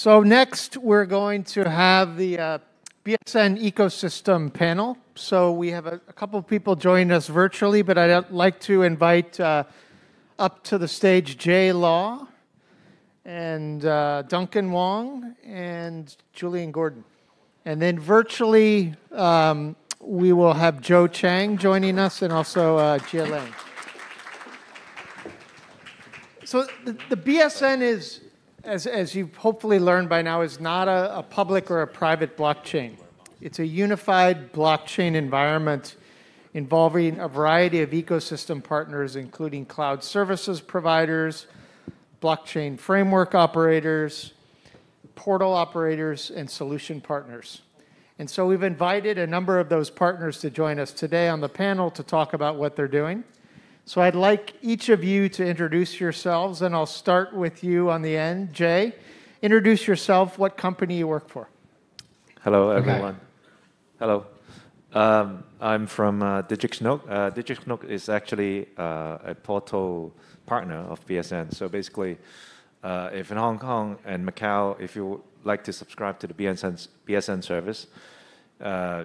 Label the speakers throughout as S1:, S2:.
S1: So next, we're going to have the BSN ecosystem panel. So we have a couple of people joining us virtually, but I'd like to invite up to the stage Jay Law and Duncan Wong and Julian Gordon. And then virtually, we will have Chang joining us and also Jia Leng. So the BSN is, as you've hopefully learned by now, is not a public or a private blockchain. It's a unified blockchain environment involving a variety of ecosystem partners, including cloud services providers, blockchain framework operators, portal operators, and solution partners. And so we've invited a number of those partners to join us today on the panel to talk about what they're doing. So I'd like each of you to introduce yourselves, and I'll start with you on the end. Jay, introduce yourself, what company you work for.
S2: Hello, everyone. Okay. Hello. I'm from DigiXnode. DigiXnode is actually a portal partner of BSN. So basically, if in Hong Kong and Macau, if you would like to subscribe to the BSN service,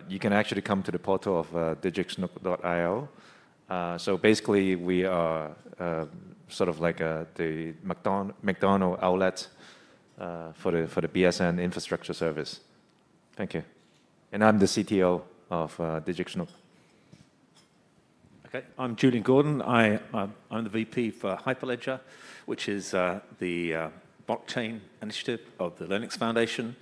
S2: you can actually come to the portal of digixnode.io. So basically, we are sort of like the McDonald's outlet for the BSN infrastructure service. Thank you. And I'm the CTO of DigiXnode.
S3: Okay, I'm Julian Gordon. I'm the VP for Hyperledger, which is the blockchain initiative of the Linux Foundation.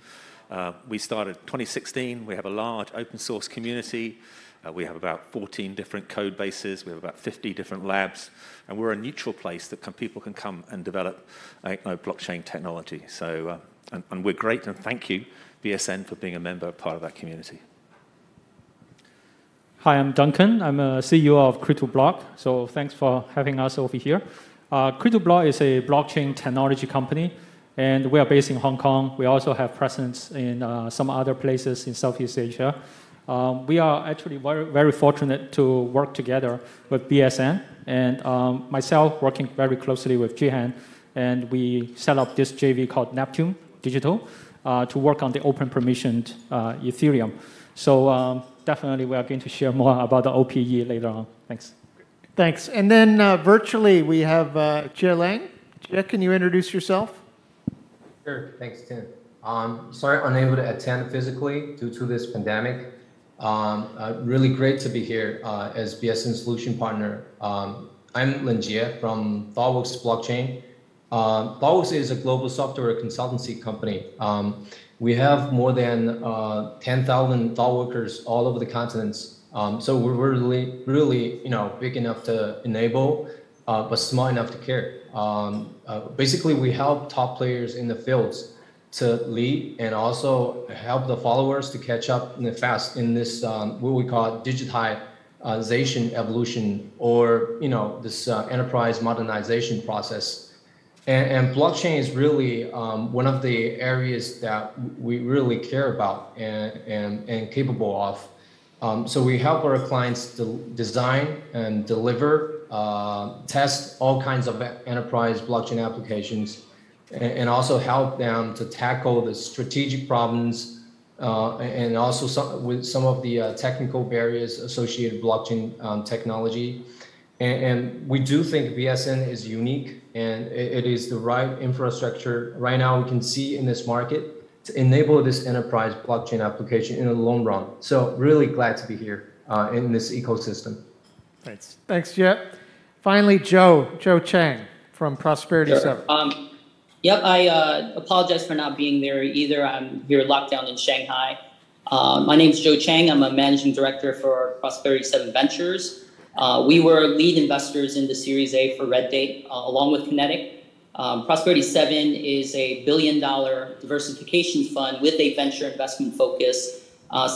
S3: We started 2016. We have a large open source community. We have about 14 different code bases. We have about 50 different labs. And we're a neutral place that people can come and develop blockchain technology. So, and we're great, and thank you, BSN, for being a member, part of that community.
S4: Hi, I'm Duncan. I'm a CEO of CryptoBLK. So thanks for having us over here. CryptoBLK is a blockchain technology company, and we are based in Hong Kong. We also have presence in some other places in Southeast Asia. We are actually very, very fortunate to work together with BSN, and myself working very closely with Jihan, and we set up this JV called Neptune Digital to work on the open permissioned Ethereum. So definitely we are going to share more about the OPE later on. Thanks.
S1: Thanks. And then virtually we have Jia Leng. Jia, can you introduce yourself?
S5: Sure. Thanks, Tim. Sorry, unable to attend physically due to this pandemic. Really great to be here as BSN solution partner. I'm Leng from Thoughtworks blockchain. Thoughtworks is a global software consultancy company. We have more than 10,000 thought workers all over the continents. So we're really, big enough to enable, but small enough to care. Basically, we help top players in the fields to lead and also help the followers to catch up fast in this what we call digitization evolution, or this enterprise modernization process. And blockchain is really one of the areas that we really care about and capable of. So we help our clients to design and deliver, test all kinds of enterprise blockchain applications, and also help them to tackle the strategic problems and also with some of the technical barriers associated with blockchain technology. And we do think BSN is unique, and it is the right infrastructure right now we can see in this market to enable this enterprise blockchain application in the long run. So really glad to be here in this ecosystem.
S1: Thanks. Thanks, Jia. Finally, Chang from Prosperity 7.
S6: Yep, I apologize for not being there either. I'm here locked down in Shanghai. My name is Chang. I'm a managing director for Prosperity 7 Ventures. We were lead investors in the Series A for Red Date, along with Kinetic. Prosperity 7 is a $1 billion diversification fund with a venture investment focus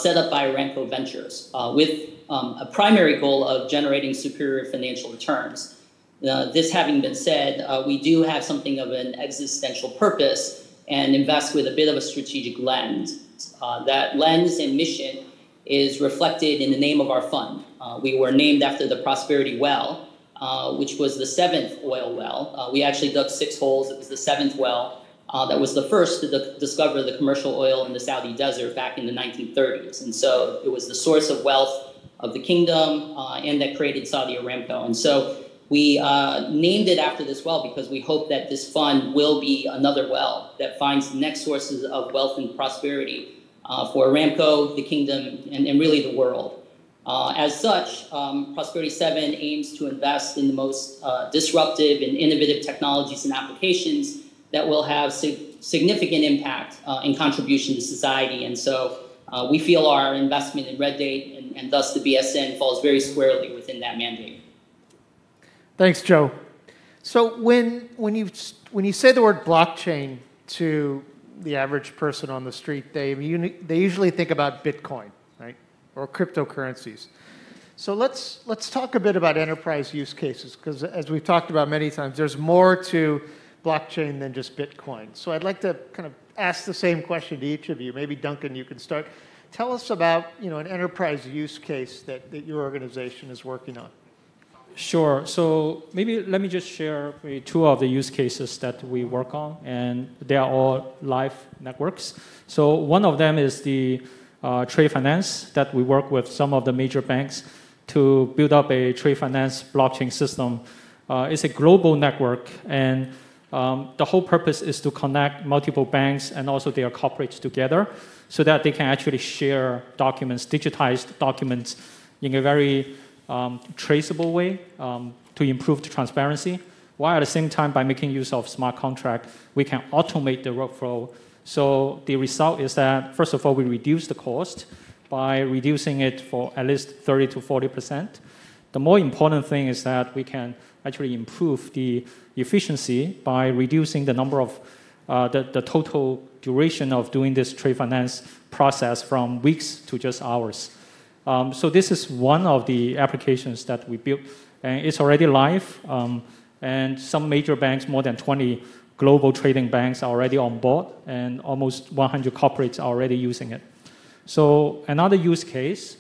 S6: set up by Aramco Ventures with a primary goal of generating superior financial returns. This having been said, we do have something of an existential purpose and invest with a bit of a strategic lens. That lens and mission is reflected in the name of our fund. We were named after the Prosperity Well, which was the 7th oil well. We actually dug 6 holes. It was the 7th well that was the first to discover the commercial oil in the Saudi desert back in the 1930s. And so it was the source of wealth of the kingdom, and that created Saudi Aramco. And so we named it after this well because we hope that this fund will be another well that finds the next sources of wealth and prosperity for Aramco, the kingdom, and really the world. As such, Prosperity 7 aims to invest in the most disruptive and innovative technologies and applications that will have significant impact and contribution to society. And so we feel our investment in Red Date and thus the BSN falls very squarely within that mandate.
S1: Thanks, Joe. So when you say the word blockchain to the average person on the street, they usually think about Bitcoin, right, or cryptocurrencies. So let's talk a bit about enterprise use cases, because as we've talked about many times, there's more to blockchain than just Bitcoin. So I'd like to kind of ask the same question to each of you. Maybe Duncan, you can start. Tell us about an enterprise use case that your organization is working on.
S4: Sure. So maybe let me just share two of the use cases that we work on, and they are all live networks. So one of them is the trade finance that we work with some of the major banks to build up a trade finance blockchain system. It's a global network, and the whole purpose is to connect multiple banks and also their corporates together so that they can actually share documents, digitized documents, in a very traceable way to improve the transparency, while at the same time, by making use of smart contract, we can automate the workflow. So the result is that, first of all, we reduce the cost by reducing it for at least 30 to 40%. The more important thing is that we can actually improve the efficiency by reducing the number of the total duration of doing this trade finance process from weeks to just hours. So this is one of the applications that we built, and it's already live. And some major banks, more than 20 global trading banks, are already on board, and almost 100 corporates are already using it. So another use case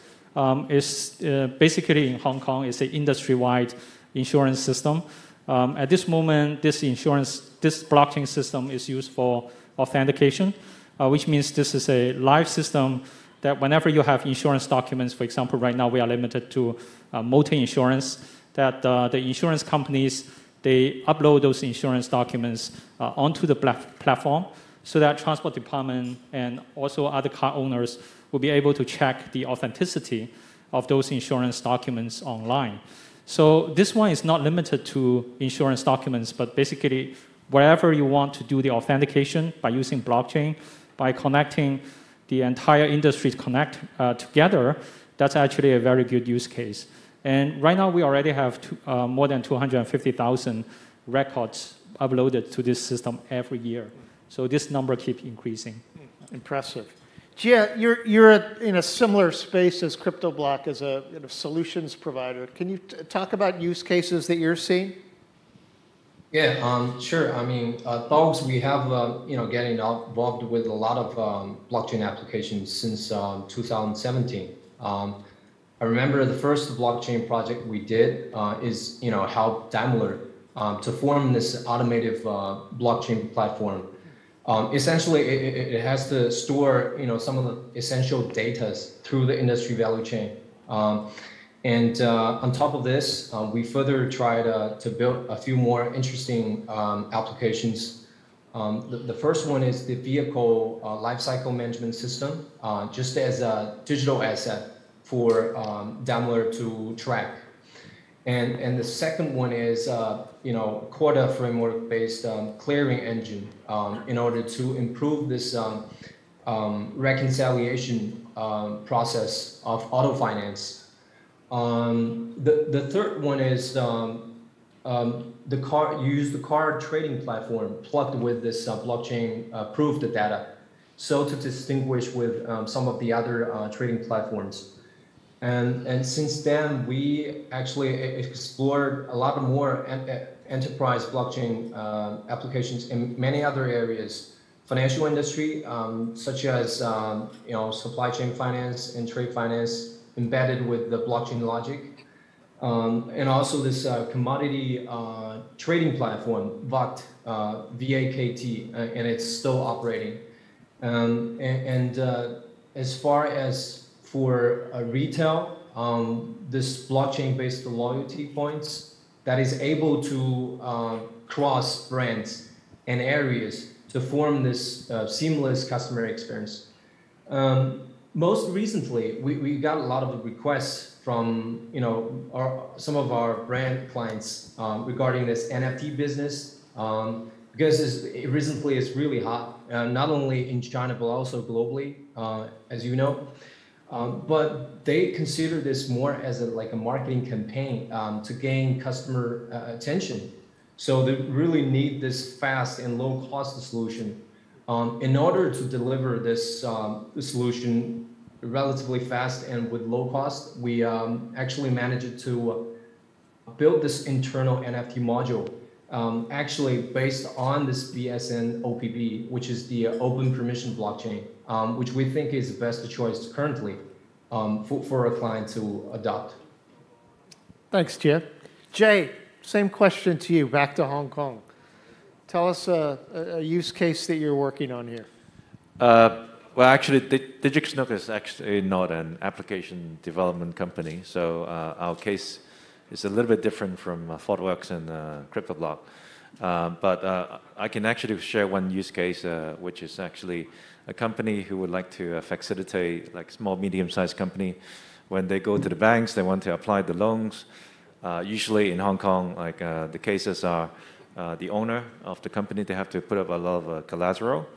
S4: is basically in Hong Kong. It's an industry-wide insurance system. At this moment, this blockchain system is used for authentication, which means this is a live system that whenever you have insurance documents, for example, right now we are limited to motor insurance, that the insurance companies, they upload those insurance documents onto the platform so that transport department and also other car owners will be able to check the authenticity of those insurance documents online. So this one is not limited to insurance documents, but basically wherever you want to do the authentication by using blockchain, by connecting the entire industry together, that's actually a very good use case. And right now we already have more than 250,000 records uploaded to this system every year. So this number keeps increasing.
S1: Impressive. Jia, you're in a similar space as CryptoBLK as a solutions provider. Can you talk about use cases that you're seeing?
S5: Yeah, sure. I mean, Thoughtworks, we have getting involved with a lot of blockchain applications since 2017. I remember the first blockchain project we did is help Daimler to form this automated blockchain platform. Essentially, it has to store some of the essential data through the industry value chain. And on top of this, we further tried to build a few more interesting applications. The first one is the vehicle lifecycle management system, just as a digital asset for Daimler to track. And the second one is Corda framework-based clearing engine in order to improve this reconciliation process of auto finance. The third one is use the car trading platform plugged with this blockchain approved data, so to distinguish with some of the other trading platforms. And since then, we actually explored a lot more enterprise blockchain applications in many other areas, financial industry, such as supply chain finance and trade finance, embedded with the blockchain logic, and also this commodity trading platform, VOT, VAKT, and it's still operating. As far as for retail, this blockchain-based loyalty points that is able to cross brands and areas to form this seamless customer experience. Most recently, we got a lot of requests from some of our brand clients regarding this NFT business because recently it's really hot, not only in China but also globally, as you know. But they consider this more as like a marketing campaign to gain customer attention. So they really need this fast and low cost solution. In order to deliver this solution relatively fast and with low cost, we actually managed to build this internal NFT module, actually based on this BSN OPB, which is the open permission blockchain, which we think is the best choice currently for a client to adopt.
S1: Thanks, Jeff. Jay, same question to you, back to Hong Kong. Tell us a use case that you're working on here.
S2: Well, actually, DigiXnode is actually not an application development company, so our case is a little bit different from Thoughtworks and CryptoBLK. But I can actually share one use case, which is actually a company who would like to facilitate, like small, medium-sized company, when they go to the banks, they want to apply the loans. Usually in Hong Kong, like the cases are the owner of the company, they have to put up a lot of collateral,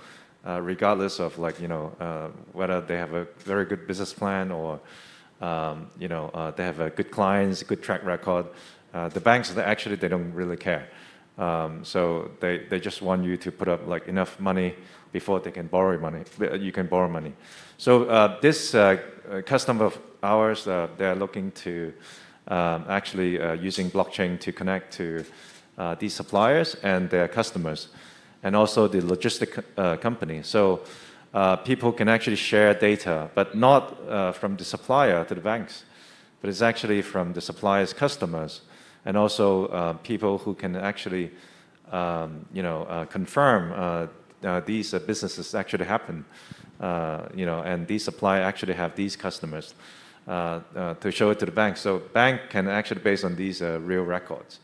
S2: regardless of whether they have a very good business plan or they have a good clients, good track record. The banks, they don't really care. So they just want you to put up like enough money before they can borrow money. You can borrow money. So this customer of ours, they're looking to actually using blockchain to connect to these suppliers and their customers, and also the logistic company. So people can actually share data, but not from the supplier to the banks, but it's actually from the supplier's customers, and also people who can actually confirm these businesses actually happen, and these suppliers actually have these customers to show it to the bank. So bank can actually, based on these real records,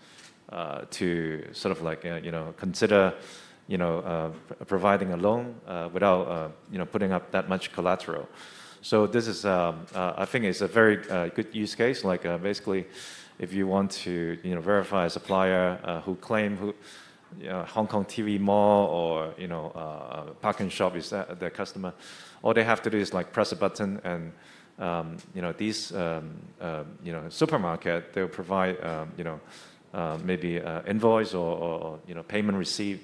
S2: to sort of like consider providing a loan without putting up that much collateral. So this is I think it's a very good use case. Like basically, if you want to verify a supplier who claim Hong Kong TV mall or parking shop is their customer, all they have to do is like press a button, and these supermarket, they'll provide maybe invoice or payment receipt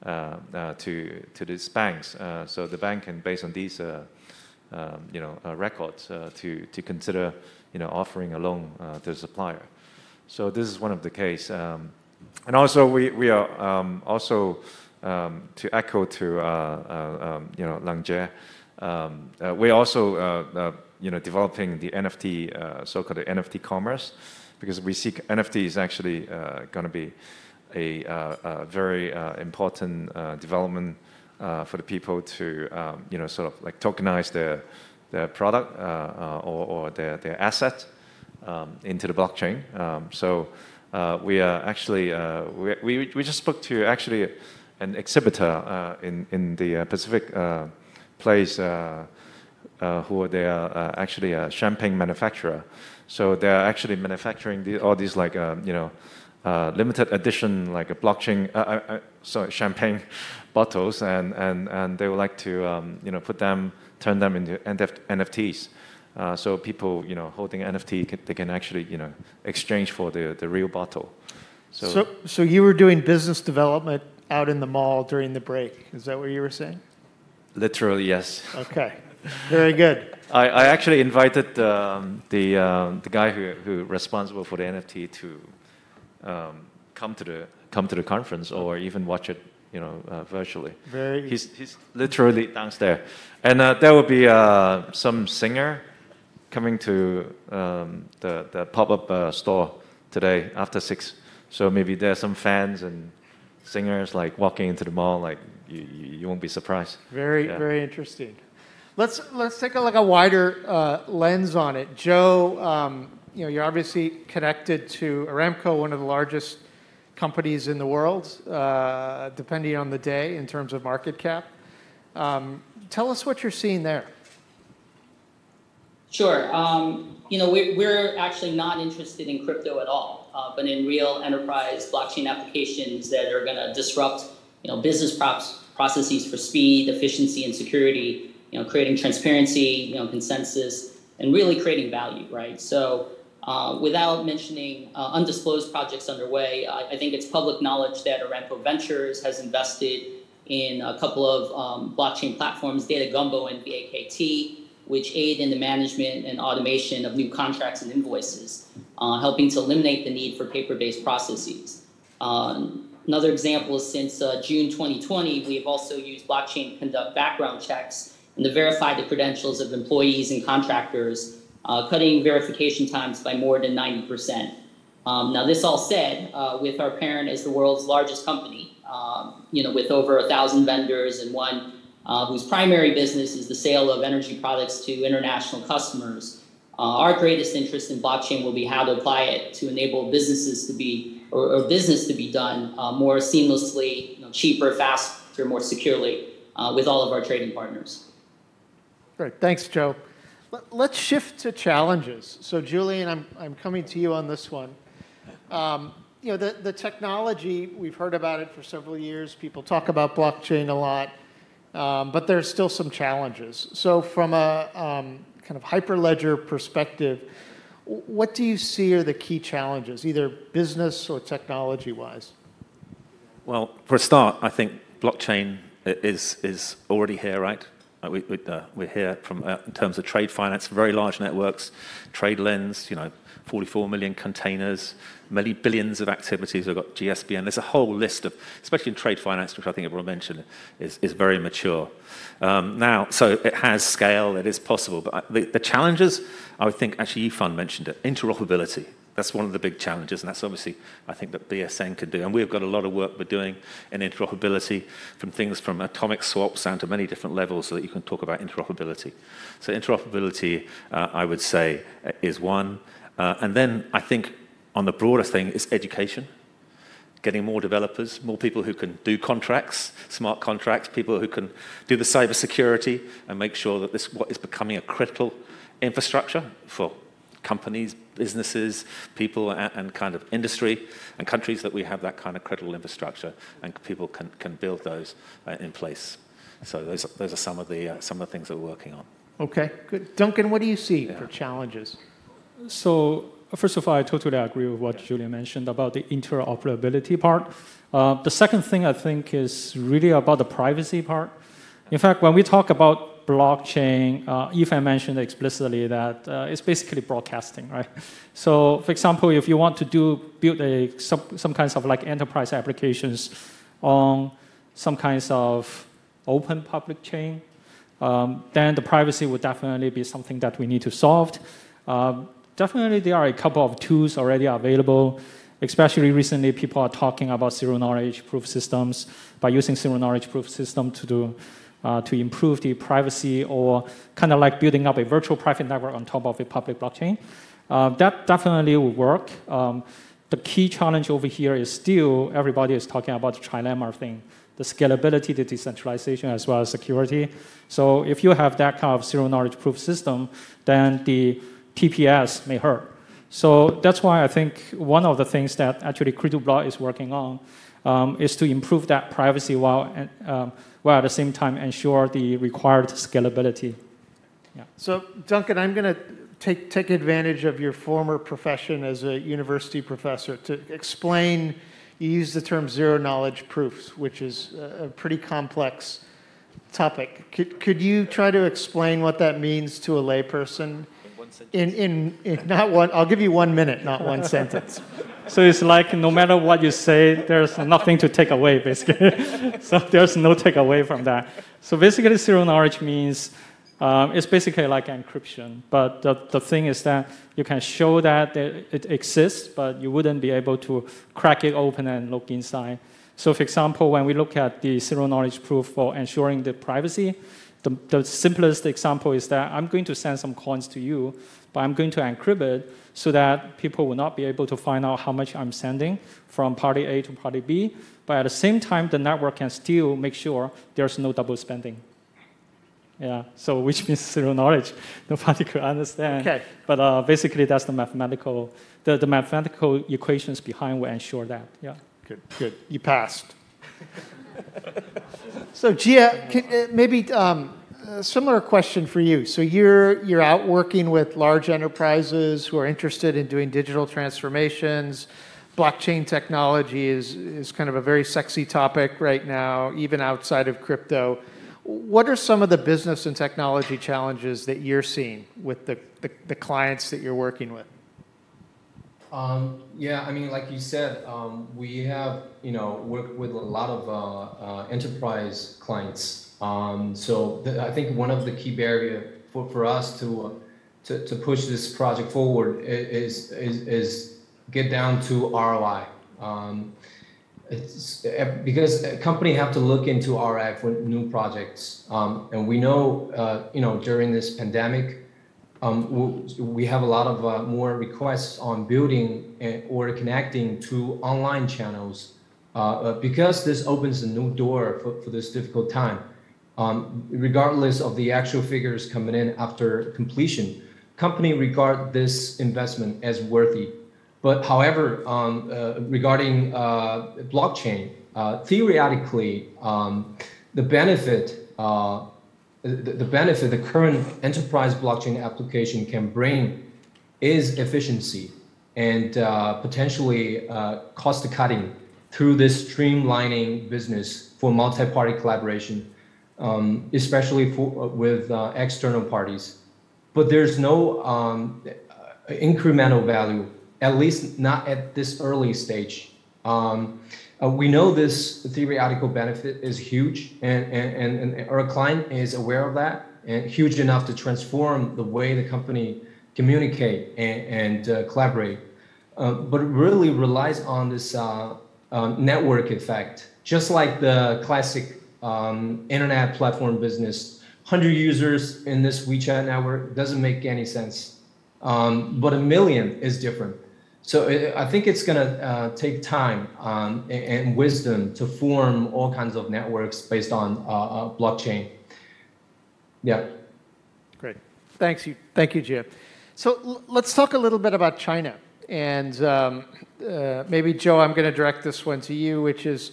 S2: to these banks. So the bank can, based on these records, to consider offering a loan to the supplier. So this is one of the case. And also we are also to echo to Leng, we're also developing the NFT, so-called the NFT commerce, because we see NFT is actually going to be a very important development for the people to sort of like tokenize their product or their asset into the blockchain. So we are actually we just spoke to actually an exhibitor in the Pacific place who they are actually a champagne manufacturer. So they are actually manufacturing all these like limited edition like a blockchain champagne bottles, and they would like to turn them into NFTs. So people holding NFT, they can actually exchange for the real bottle.
S1: So you were doing business development out in the mall during the break. Is that what you were saying?
S2: Literally, yes.
S1: Okay, very good.
S2: I actually invited the guy who responsible for the NFT to come to the conference or even watch it virtually. He's literally downstairs, and there will be some singer coming to the pop-up store today after 6. So maybe there are some fans and singers, like walking into the mall, like you won't be surprised.
S1: Very interesting. Let's take a wider lens on it. Joe, you're obviously connected to Aramco, one of the largest companies in the world, depending on the day in terms of market cap. Tell us what you're seeing there.
S6: Sure. We're actually not interested in crypto at all, but in real enterprise blockchain applications that are going to disrupt, business processes for speed, efficiency, and security. Creating transparency, consensus, and really creating value, right? So, without mentioning undisclosed projects underway, I think it's public knowledge that Aramco Ventures has invested in a couple of blockchain platforms, Data Gumbo and VAKT, which aid in the management and automation of new contracts and invoices, helping to eliminate the need for paper-based processes. Another example is since June 2020, we have also used blockchain to conduct background checks and to verify the credentials of employees and contractors, cutting verification times by more than 90%. Now, this all said, with our parent as the world's largest company, with over 1,000 vendors and one whose primary business is the sale of energy products to international customers, our greatest interest in blockchain will be how to apply it to enable businesses to be, or business to be done more seamlessly, cheaper, faster, more securely with all of our trading partners.
S1: Great, thanks, Joe. Let's shift to challenges. So, Julian, I'm coming to you on this one. The technology, we've heard about it for several years. People talk about blockchain a lot, but there's still some challenges. So, from a kind of Hyperledger perspective, what do you see are the key challenges, either business or technology-wise?
S3: Well, for a start, I think blockchain is already here, right? We're here from in terms of trade finance, very large networks, trade lens, 44 million containers, many billions of activities. We've got GSBN. There's a whole list of, especially in trade finance, which I think everyone mentioned, is very mature. Now, so it has scale, it is possible. But the challenges, I would think, actually, Yifan mentioned it, interoperability. That's one of the big challenges, and that's obviously, I think, that BSN could do. And we've got a lot of work we're doing in interoperability, from things from atomic swaps down to many different levels so that you can talk about interoperability. So interoperability, I would say, is one. And then I think on the broader thing is education. Getting more developers, more people who can do contracts, smart contracts, people who can do the cybersecurity and make sure that this what is becoming a critical infrastructure for companies, businesses, people, and kind of industry and countries, that we have that kind of critical infrastructure and people can build those in place. So those are some of the things that we're working on.
S1: Okay, good. Duncan, what do you see for challenges?
S4: So first of all, I totally agree with what Julian mentioned about the interoperability part. The second thing I think is really about the privacy part. In fact, when we talk about blockchain, Yifan mentioned explicitly that it's basically broadcasting, right? So, for example, if you want to build some kinds of like enterprise applications on some kinds of open public chain, then the privacy would definitely be something that we need to solve. Definitely, there are a couple of tools already available. Especially recently, people are talking about zero-knowledge proof systems. By using zero-knowledge proof system to improve the privacy, or kind of like building up a virtual private network on top of a public blockchain. That definitely will work. The key challenge over here is still everybody is talking about the trilemma thing, the scalability, the decentralization, as well as security. So if you have that kind of zero-knowledge proof system, then the TPS may hurt. So that's why I think one of the things that actually CryptoBLK is working on is to improve that privacy while at the same time ensure the required scalability. Yeah.
S1: So, Duncan, I'm going to take advantage of your former profession as a university professor to explain. You use the term zero-knowledge proofs, which is a pretty complex topic. Could you try to explain what that means to a layperson? In not one, I'll give you 1 minute, not one sentence.
S4: So it's like no matter what you say, there's nothing to take away, basically. So there's no takeaway from that. So basically, zero knowledge means it's basically like encryption. But the thing is that you can show that it exists, but you wouldn't be able to crack it open and look inside. So for example, when we look at the zero-knowledge proof for ensuring the privacy, the simplest example is that I'm going to send some coins to you, but I'm going to encrypt it so that people will not be able to find out how much I'm sending from party A to party B. But at the same time, the network can still make sure there's no double spending. Yeah, so which means zero knowledge. Nobody could understand.
S1: Okay.
S4: But basically, that's the mathematical equations behind will ensure that. Yeah.
S1: Good, good. You passed. So Jia, maybe a similar question for you. So you're out working with large enterprises who are interested in doing digital transformations. Blockchain technology is kind of a very sexy topic right now, even outside of crypto. What are some of the business and technology challenges that you're seeing with the clients that you're working with?
S5: Yeah, I mean, like you said, we have, worked with a lot of enterprise clients. So I think one of the key barriers for us to push this project forward is get down to ROI. It's because a company have to look into ROI for new projects, and we know, during this pandemic. We have a lot of more requests on building or connecting to online channels because this opens a new door for this difficult time. Regardless of the actual figures coming in after completion, company regard this investment as worthy. But however, regarding blockchain, theoretically, the benefit the current enterprise blockchain application can bring is efficiency and potentially cost cutting through this streamlining business for multi-party collaboration, especially with external parties. But there's no incremental value, at least not at this early stage. We know this theoretical benefit is huge, and our client is aware of that, and huge enough to transform the way the company communicate and collaborate. But it really relies on this network effect, just like the classic internet platform business. 100 users in this WeChat network doesn't make any sense, but 1 million is different. So I think it's going to take time and wisdom to form all kinds of networks based on blockchain. Yeah.
S1: Great. Thank you, Jia. So let's talk a little bit about China. And maybe, Joe, I'm going to direct this one to you, which is,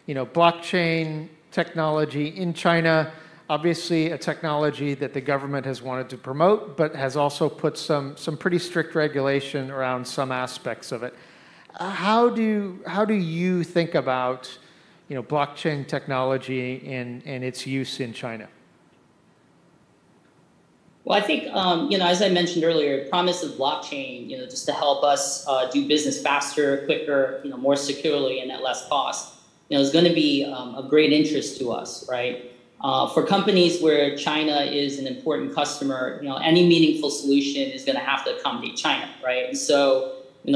S1: blockchain technology in China. Obviously, a technology that the government has wanted to promote, but has also put some pretty strict regulation around some aspects of it. How do you think about blockchain technology and its use in China?
S6: Well, I think as I mentioned earlier, the promise of blockchain, just to help us do business faster, quicker, more securely, and at less cost, is going to be of great interest to us, right? For companies where China is an important customer, any meaningful solution is going to have to accommodate China, right? And so,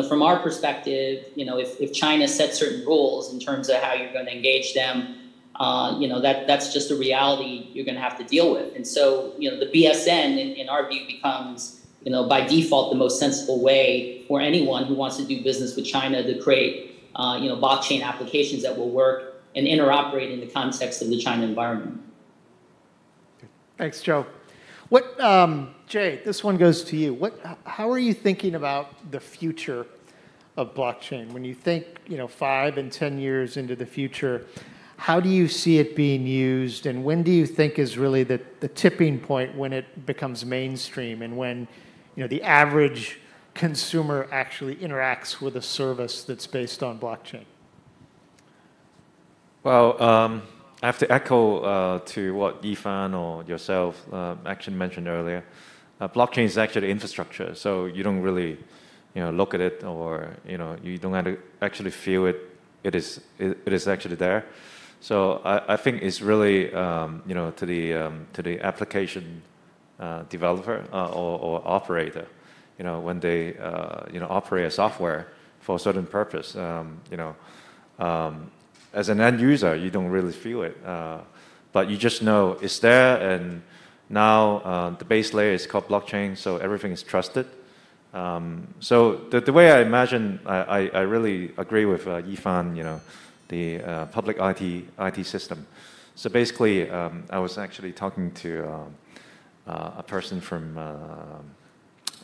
S6: from our perspective, if China sets certain rules in terms of how you're going to engage them, that's just a reality you're going to have to deal with. And so, the BSN, in our view, becomes, by default, the most sensible way for anyone who wants to do business with China to create, blockchain applications that will work and interoperate in the context of the China environment.
S1: Thanks, Joe. Jay, this one goes to you. How are you thinking about the future of blockchain? When you think, 5 and 10 years into the future, how do you see it being used, and when do you think is really the tipping point when it becomes mainstream and when, the average consumer actually interacts with a service that's based on blockchain?
S2: Well, I have to echo to what Yifan or yourself actually mentioned earlier. Blockchain is actually infrastructure, so you don't really, look at it, or you don't have to actually feel it. It is actually there. So I think it's really to the application developer or operator, when they as an end user, you don't really feel it. But you just know it's there, and now the base layer is called blockchain, so everything is trusted. So the way I imagine, I really agree with Yifan, the public IT system. So basically, I was actually talking to a person from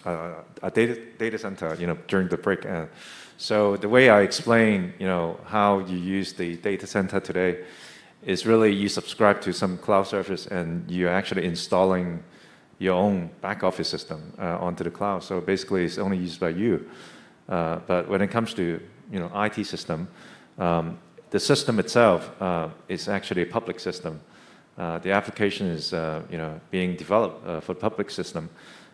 S2: a data center, during the break. So the way I explain, how you use the data center today is really you subscribe to some cloud service and you're actually installing your own back office system onto the cloud. So basically, it's only used by you. But when it comes to IT system, the system itself is actually a public system. The application is being developed for the public system,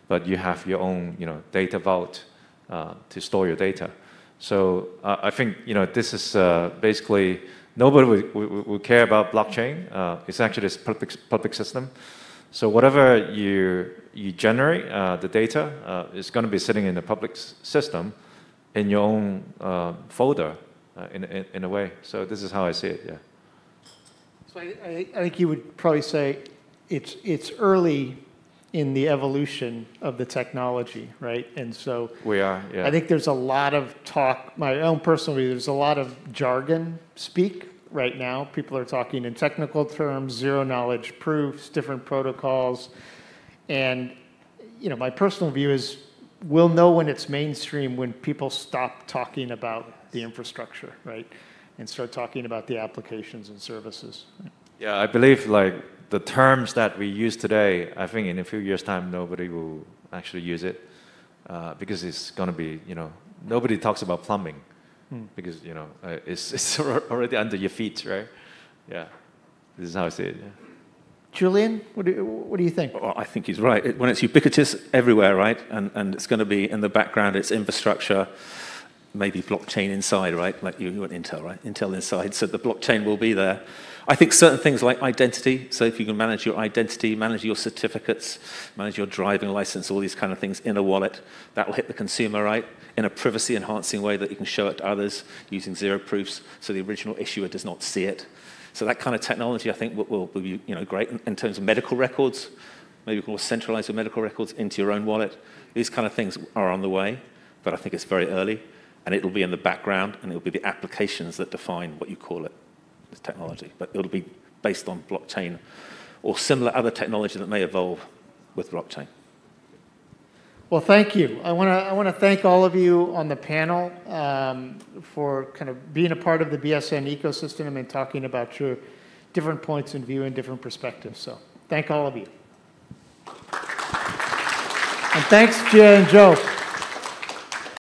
S2: but you have your own data vault to store your data. So I think this is basically nobody will care about blockchain. It's actually this public system. So whatever you generate, the data is going to be sitting in the public system in your own folder in a way. So this is how I see it. Yeah.
S1: So I think you would probably say it's early in the evolution of the technology, right? And so
S2: we are. Yeah.
S1: I think there's a lot of talk. My own personal view, there's a lot of jargon speak right now. People are talking in technical terms, zero knowledge proofs, different protocols, and my personal view is we'll know when it's mainstream when people stop talking about the infrastructure, right, and start talking about the applications and services.
S2: Yeah, I believe the terms that we use today, I think in a few years' time, nobody will actually use it because it's going to be, nobody talks about plumbing because, it's already under your feet, right? Yeah, this is how I see it, yeah.
S1: Julian, what do you think?
S3: Well, I think he's right. When it's ubiquitous everywhere, right, and it's going to be in the background, it's infrastructure, maybe blockchain inside, right? Like you want Intel, right? Intel inside, so the blockchain will be there. I think certain things like identity, so if you can manage your identity, manage your certificates, manage your driving license, all these kind of things in a wallet, that will hit the consumer, right? In a privacy-enhancing way that you can show it to others using zero proofs, so the original issuer does not see it. So that kind of technology, I think, will be great in terms of medical records. Maybe you can centralize your medical records into your own wallet. These kind of things are on the way, but I think it's very early, and it'll be in the background, and it'll be the applications that define what you call it. Technology, but it'll be based on blockchain or similar other technology that may evolve with blockchain.
S1: Well, thank you. I want to thank all of you on the panel for kind of being a part of the BSN ecosystem and talking about your different points of view and different perspectives. So thank all of you. And thanks, Jia and Joe.